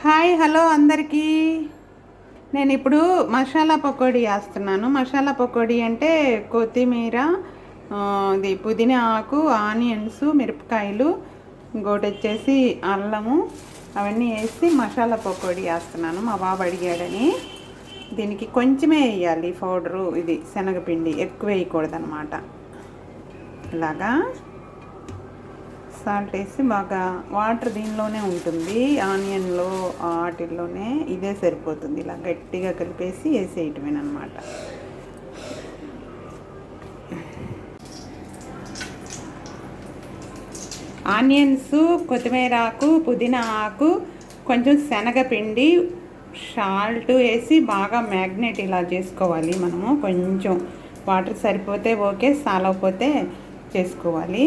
Hi hello అందరికీ. నేను ఇప్పుడు మసాలా పకోడీ వేస్తున్నాను. మసాలా పకోడీ అంటే కొత్తిమీర, ఇది పుదీనా ఆకు, ఆనియన్స్, మిరపకాయలు, ఇంకోటి వచ్చేసి అల్లము, అవన్నీ వేసి మసాలా పకోడీ వేస్తున్నాను. మా బాబు అడిగాడని. దీనికి కొంచెమే వేయాలి పౌడరు, ఇది శనగపిండి ఎక్కువ వేయకూడదు అనమాట. ఇలాగా సాల్ట్ వేసి బాగా, వాటర్ దీనిలోనే ఉంటుంది, ఆనియన్లో వాటిల్లోనే, ఇదే సరిపోతుంది. ఇలా గట్టిగా కలిపేసి వేసేయటమేనమాట. ఆనియన్స్, కొత్తిమీర ఆకు, పుదీనా ఆకు, కొంచెం శనగపిండి, సాల్ట్ వేసి బాగా మ్యాగ్నేట్ ఇలా చేసుకోవాలి. మనము కొంచెం వాటర్ సరిపోతే ఓకే, సాలకపోతే చేసుకోవాలి.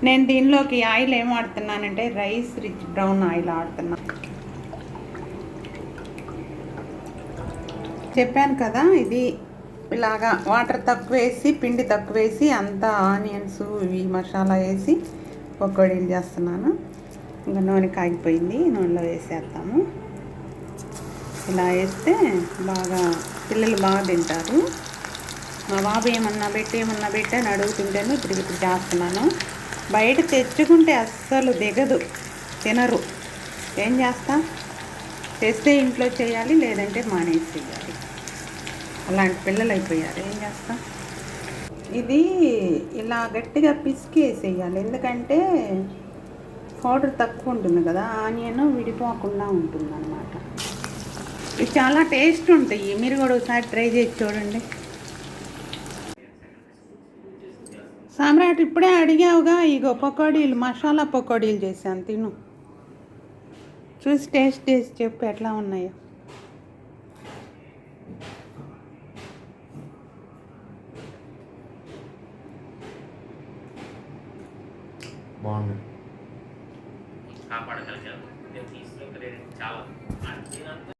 నేను దీనిలోకి ఆయిల్ ఏం వాడుతున్నానంటే రైస్ రిచ్ బ్రౌన్ ఆయిల్ వాడుతున్నా. చెప్పాను కదా, ఇది ఇలాగా వాటర్ తక్కువ వేసి, పిండి తక్కువ వేసి, అంతా ఆనియన్స్ ఇవి మసాలా వేసి పకోడీలు చేస్తున్నాను. ఇంకా నూనె కాగిపోయింది, నూనెలో వేసేస్తాము. ఇలా వేస్తే బాగా పిల్లలు బాగా తింటారు. మా బాబు ఏమన్నా పెట్టే అని అడుగుతుంటేనే ఇప్పుడు చేస్తున్నాను. బయట తెచ్చుకుంటే అస్సలు దిగదు, తినరు. ఏం చేస్తా, తెస్తే ఇంట్లో చేయాలి, లేదంటే మానేసి చేయాలి. అలాంటి పిల్లలు అయిపోయారు. ఏం చేస్తా, ఇది ఇలా గట్టిగా పిసికి వేసేయాలి. ఎందుకంటే పౌడర్ తక్కువ ఉంటుంది కదా, ఆనియన్ విడిపోకుండా ఉంటుంది అన్నమాట. ఇది చాలా టేస్ట్ ఉంటాయి. మీరు కూడా ఒకసారి ట్రై చేసి చూడండి. సామ్రాట్, ఇప్పుడే అడిగావుగా, ఇగో పకోడీలు, మసాలా పకోడీలు చేశాను, తిను. చూసి టేస్ట్ చేసి చెప్పు ఎట్లా ఉన్నాయో. బాగుంది.